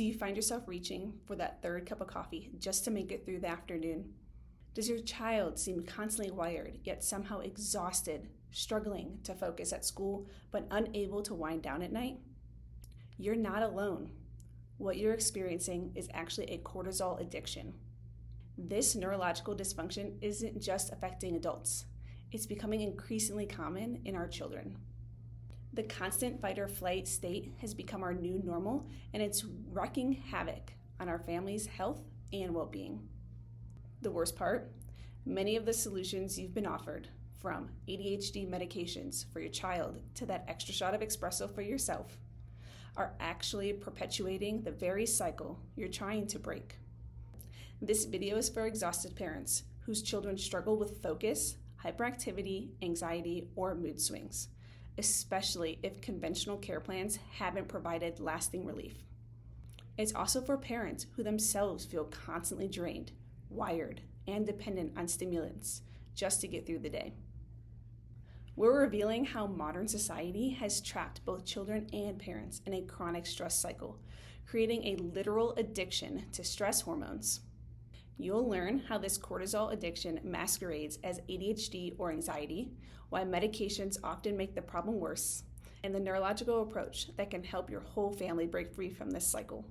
Do you find yourself reaching for that third cup of coffee just to make it through the afternoon? Does your child seem constantly wired, yet somehow exhausted, struggling to focus at school, but unable to wind down at night? You're not alone. What you're experiencing is actually a cortisol addiction. This neurological dysfunction isn't just affecting adults. It's becoming increasingly common in our children. The constant fight or flight state has become our new normal, and it's wreaking havoc on our family's health and well-being. The worst part, many of the solutions you've been offered, from ADHD medications for your child to that extra shot of espresso for yourself, are actually perpetuating the very cycle you're trying to break. This video is for exhausted parents whose children struggle with focus, hyperactivity, anxiety, or mood swings, especially if conventional care plans haven't provided lasting relief. It's also for parents who themselves feel constantly drained, wired, and dependent on stimulants just to get through the day. We're revealing how modern society has trapped both children and parents in a chronic stress cycle, creating a literal addiction to stress hormones. You'll learn how this cortisol addiction masquerades as ADHD or anxiety, why medications often make the problem worse, and the neurological approach that can help your whole family break free from this cycle.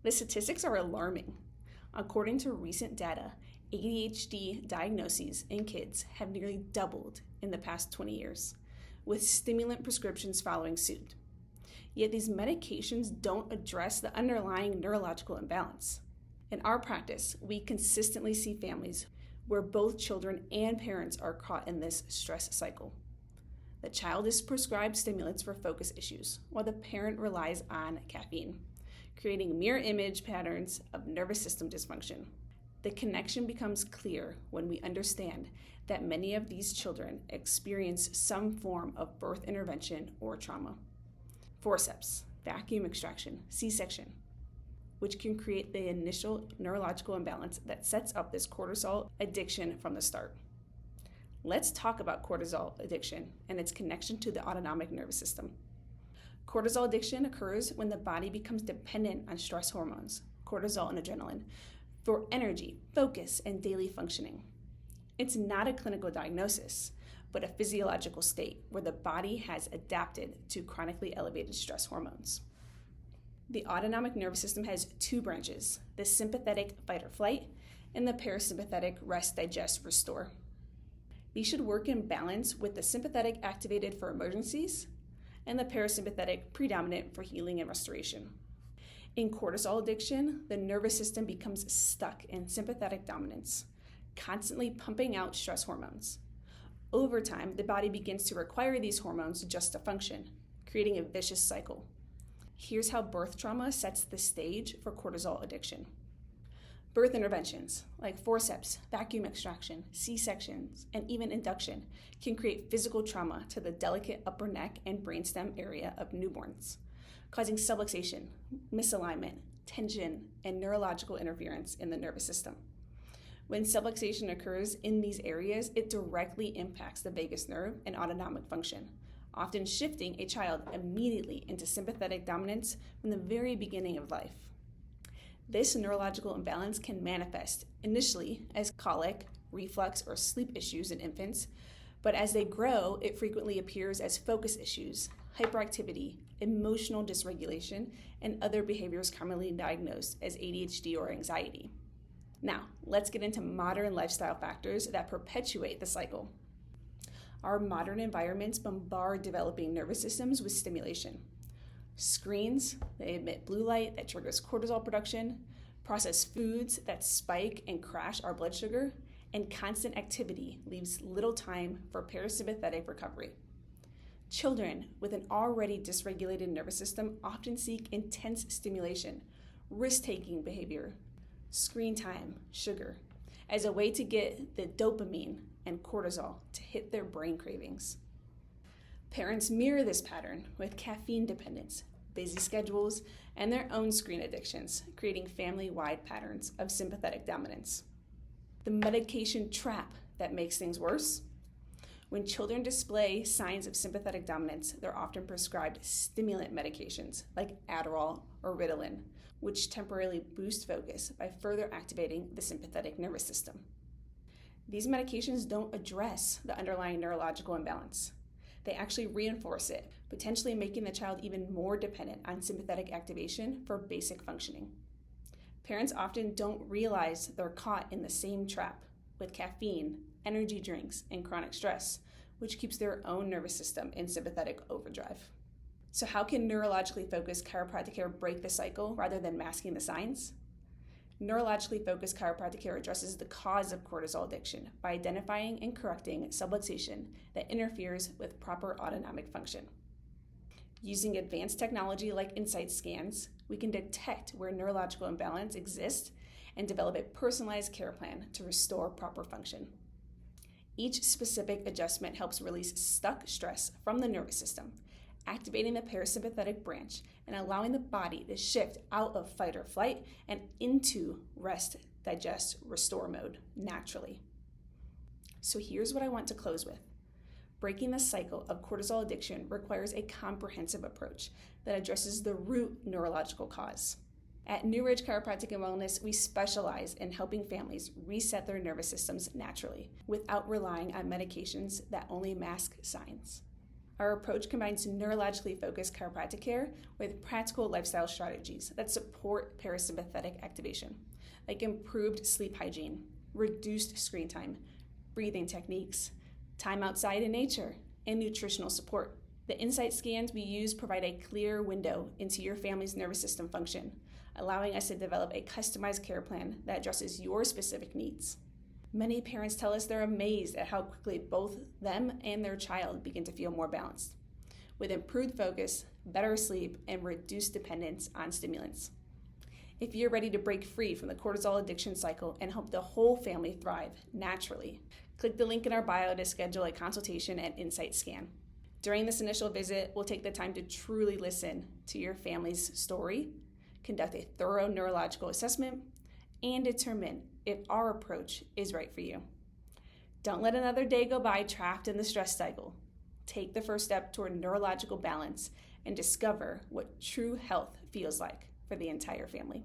The statistics are alarming. According to recent data, ADHD diagnoses in kids have nearly doubled in the past 20 years, with stimulant prescriptions following suit. Yet these medications don't address the underlying neurological imbalance. In our practice, we consistently see families where both children and parents are caught in this stress cycle. The child is prescribed stimulants for focus issues, while the parent relies on caffeine, creating mirror image patterns of nervous system dysfunction. The connection becomes clear when we understand that many of these children experience some form of birth intervention or trauma. Forceps, vacuum extraction, C-section, which can create the initial neurological imbalance that sets up this cortisol addiction from the start. Let's talk about cortisol addiction and its connection to the autonomic nervous system. Cortisol addiction occurs when the body becomes dependent on stress hormones, cortisol and adrenaline, for energy, focus, and daily functioning. It's not a clinical diagnosis, but a physiological state where the body has adapted to chronically elevated stress hormones. The autonomic nervous system has two branches, the sympathetic fight or flight and the parasympathetic rest, digest, restore. These should work in balance with the sympathetic activated for emergencies and the parasympathetic predominant for healing and restoration. In cortisol addiction, the nervous system becomes stuck in sympathetic dominance, constantly pumping out stress hormones. Over time, the body begins to require these hormones just to function, creating a vicious cycle. Here's how birth trauma sets the stage for cortisol addiction. Birth interventions like forceps, vacuum extraction, C-sections, and even induction can create physical trauma to the delicate upper neck and brainstem area of newborns, causing subluxation, misalignment, tension, and neurological interference in the nervous system. When subluxation occurs in these areas, it directly impacts the vagus nerve and autonomic function, often shifting a child immediately into sympathetic dominance from the very beginning of life. This neurological imbalance can manifest initially as colic, reflux, or sleep issues in infants, but as they grow, it frequently appears as focus issues, hyperactivity, emotional dysregulation, and other behaviors commonly diagnosed as ADHD or anxiety. Now, let's get into modern lifestyle factors that perpetuate the cycle. Our modern environments bombard developing nervous systems with stimulation. Screens, they emit blue light that triggers cortisol production, processed foods that spike and crash our blood sugar, and constant activity leaves little time for parasympathetic recovery. Children with an already dysregulated nervous system often seek intense stimulation, risk-taking behavior, screen time, sugar, as a way to get the dopamine and cortisol to hit their brain cravings. Parents mirror this pattern with caffeine dependence, busy schedules, and their own screen addictions, creating family-wide patterns of sympathetic dominance. The medication trap that makes things worse. When children display signs of sympathetic dominance, they're often prescribed stimulant medications like Adderall or Ritalin, which temporarily boost focus by further activating the sympathetic nervous system. These medications don't address the underlying neurological imbalance. They actually reinforce it, potentially making the child even more dependent on sympathetic activation for basic functioning. Parents often don't realize they're caught in the same trap with caffeine, energy drinks, and chronic stress, which keeps their own nervous system in sympathetic overdrive. So how can neurologically focused chiropractic care break the cycle rather than masking the signs? Neurologically focused chiropractic care addresses the cause of cortisol addiction by identifying and correcting subluxation that interferes with proper autonomic function. Using advanced technology like insight scans, we can detect where neurological imbalance exists and develop a personalized care plan to restore proper function. Each specific adjustment helps release stuck stress from the nervous system, activating the parasympathetic branch and allowing the body to shift out of fight or flight and into rest, digest, restore mode naturally. So here's what I want to close with. Breaking the cycle of cortisol addiction requires a comprehensive approach that addresses the root neurological cause. At New Ridge Chiropractic and Wellness, we specialize in helping families reset their nervous systems naturally without relying on medications that only mask signs. Our approach combines neurologically focused chiropractic care with practical lifestyle strategies that support parasympathetic activation, like improved sleep hygiene, reduced screen time, breathing techniques, time outside in nature, and nutritional support. The insight scans we use provide a clear window into your family's nervous system function, allowing us to develop a customized care plan that addresses your specific needs. Many parents tell us they're amazed at how quickly both them and their child begin to feel more balanced, with improved focus, better sleep, and reduced dependence on stimulants. If you're ready to break free from the cortisol addiction cycle and help the whole family thrive naturally, click the link in our bio to schedule a consultation and insight scan. During this initial visit, we'll take the time to truly listen to your family's story, conduct a thorough neurological assessment, and determine if our approach is right for you. Don't let another day go by trapped in the stress cycle. Take the first step toward neurological balance and discover what true health feels like for the entire family.